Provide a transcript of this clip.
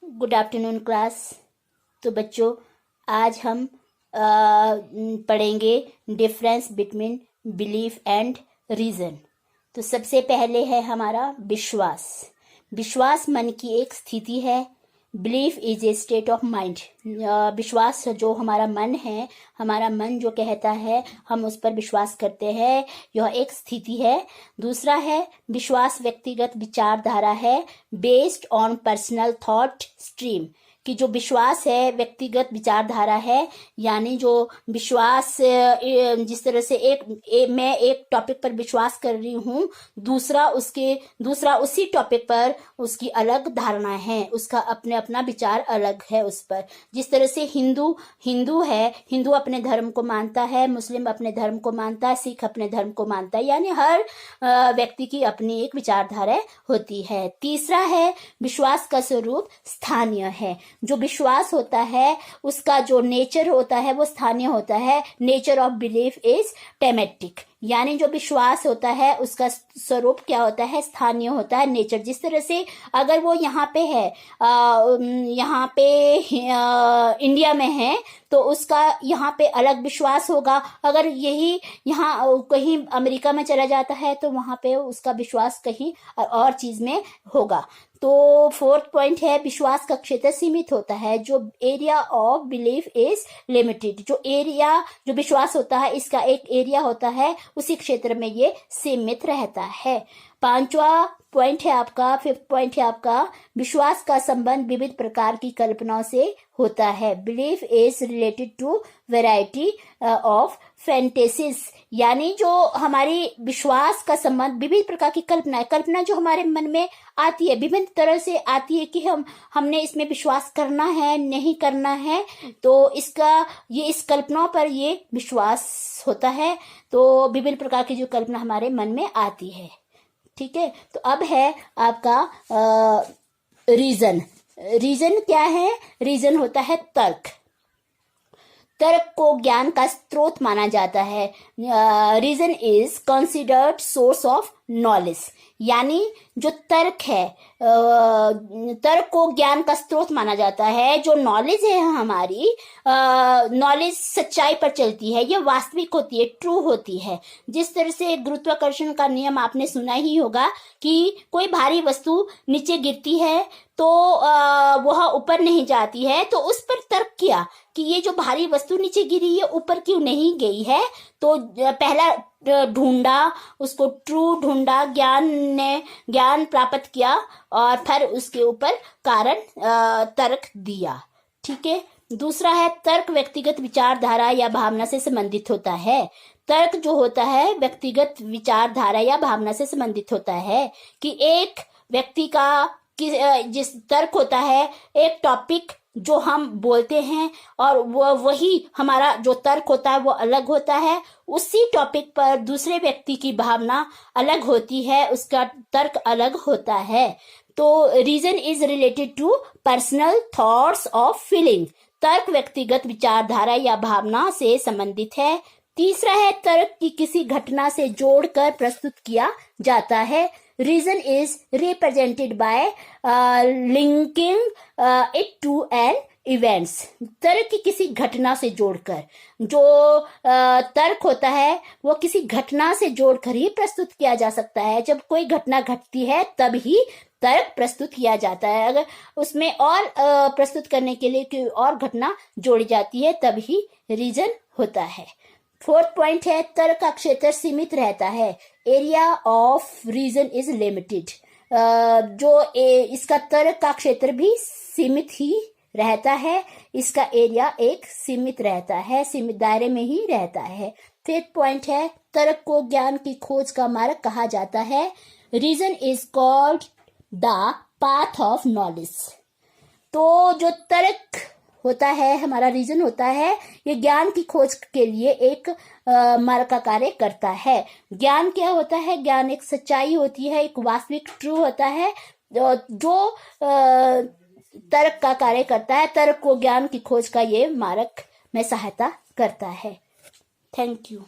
Good afternoon class. तो बच्चों, आज हम पढ़ेंगे difference between belief and reason. तो सबसे पहले है हमारा विश्वास। विश्वास मन की एक स्थिति है। Belief is a state of mind. विश्वास जो हमारा मन है, हमारा मन जो कहता है हम उस पर विश्वास करते हैं, यह एक स्थिति है। दूसरा है विश्वास व्यक्तिगत विचारधारा है, based on personal thought stream. कि जो विश्वास है व्यक्तिगत विचारधारा है, यानी जो विश्वास जिस तरह से मैं एक टॉपिक पर विश्वास कर रही हूँ, दूसरा उसी टॉपिक पर उसकी अलग धारणा है, उसका अपना विचार अलग है उस पर। जिस तरह से हिंदू है, हिंदू अपने धर्म को मानता है, मुस्लिम अपने धर्म को मानता है, सिख अपने धर्म को मानता है, यानी हर व्यक्ति की अपनी एक विचारधारा होती है। तीसरा है विश्वास का स्वरूप स्थानीय है। जो विश्वास होता है उसका जो नेचर होता है वो स्थानीय होता है। नेचर ऑफ बिलीफ इज टेमेटिक, यानी जो विश्वास होता है उसका स्वरूप क्या होता है, स्थानीय होता है, नेचर। जिस तरह से अगर वो यहाँ पे है, यहाँ पे इंडिया में है, तो उसका यहाँ पे अलग विश्वास होगा। अगर यही यहाँ कहीं अमेरिका में चला जाता है तो वहां पे उसका विश्वास कहीं और चीज में होगा। तो फोर्थ पॉइंट है विश्वास का क्षेत्र सीमित होता है। जो area of belief is limited. जो विश्वास होता है इसका एक एरिया होता है, उसी क्षेत्र में ये सीमित रहता है। पांचवा पॉइंट है आपका, फिफ्थ पॉइंट है आपका, विश्वास का संबंध विविध प्रकार की कल्पनाओं से होता है। Belief is related to variety of fantasies, यानी जो हमारी विश्वास का संबंध विविध प्रकार की कल्पना जो हमारे मन में आती है, विभिन्न तरह से आती है कि हमने इसमें विश्वास करना है, नहीं करना है, तो इस कल्पनाओं पर ये विश्वास होता है। तो विभिन्न प्रकार की जो कल्पना हमारे मन में आती है, ठीक है। तो अब है आपका रीजन। रीजन क्या है? रीजन होता है तर्क। तर्क को ज्ञान का स्रोत माना जाता है। Reason is considered source of knowledge, यानी जो तर्क है, तर्क को ज्ञान का स्रोत माना जाता है। जो नॉलेज है हमारी, नॉलेज सच्चाई पर चलती है, ये वास्तविक होती है, ट्रू होती है। जिस तरह से गुरुत्वाकर्षण का नियम आपने सुना ही होगा कि कोई भारी वस्तु नीचे गिरती है तो वह ऊपर नहीं जाती है, तो उस पर तर्क किया कि ये जो भारी वस्तु नीचे गिरी है ऊपर क्यों नहीं गई है। तो पहला ढूंढा, उसको ट्रू ढूंढा, ज्ञान प्राप्त किया और फिर उसके ऊपर कारण तर्क दिया, ठीक है। दूसरा है तर्क व्यक्तिगत विचारधारा या भावना से संबंधित होता है। तर्क जो होता है व्यक्तिगत विचारधारा या भावना से संबंधित होता है कि एक व्यक्ति का जिस तर्क होता है, एक टॉपिक जो हम बोलते हैं और वही हमारा जो तर्क होता है वो अलग होता है। उसी टॉपिक पर दूसरे व्यक्ति की भावना अलग होती है, उसका तर्क अलग होता है। तो reason is related to personal thoughts of feeling. तर्क व्यक्तिगत विचारधारा या भावना से संबंधित है। तीसरा है तर्क की किसी घटना से जोड़कर प्रस्तुत किया जाता है। Reason is represented by linking it to an events. तर्क की किसी घटना से जोड़कर, जो तर्क होता है वो किसी घटना से जोड़कर ही प्रस्तुत किया जा सकता है। जब कोई घटना घटती है तब ही तर्क प्रस्तुत किया जाता है। अगर उसमें और प्रस्तुत करने के लिए कोई और घटना जोड़ी जाती है तब ही रीजन होता है। फोर्थ पॉइंट है तर्क का क्षेत्र सीमित रहता है। Area of reason is limited. इसका तर्क का क्षेत्र भी सीमित ही रहता है, इसका एरिया एक सीमित रहता है, सीमित दायरे में ही रहता है। फिफ्थ पॉइंट है तर्क को ज्ञान की खोज का मार्ग कहा जाता है। Reason is called the path of knowledge. तो जो तर्क होता है, हमारा रीजन होता है, ये ज्ञान की खोज के लिए एक मार्ग का कार्य करता है। ज्ञान क्या होता है? ज्ञान एक सच्चाई होती है, एक वास्तविक ट्रू होता है जो तर्क का कार्य करता है। तर्क को ज्ञान की खोज का ये मार्ग में सहायता करता है। Thank you.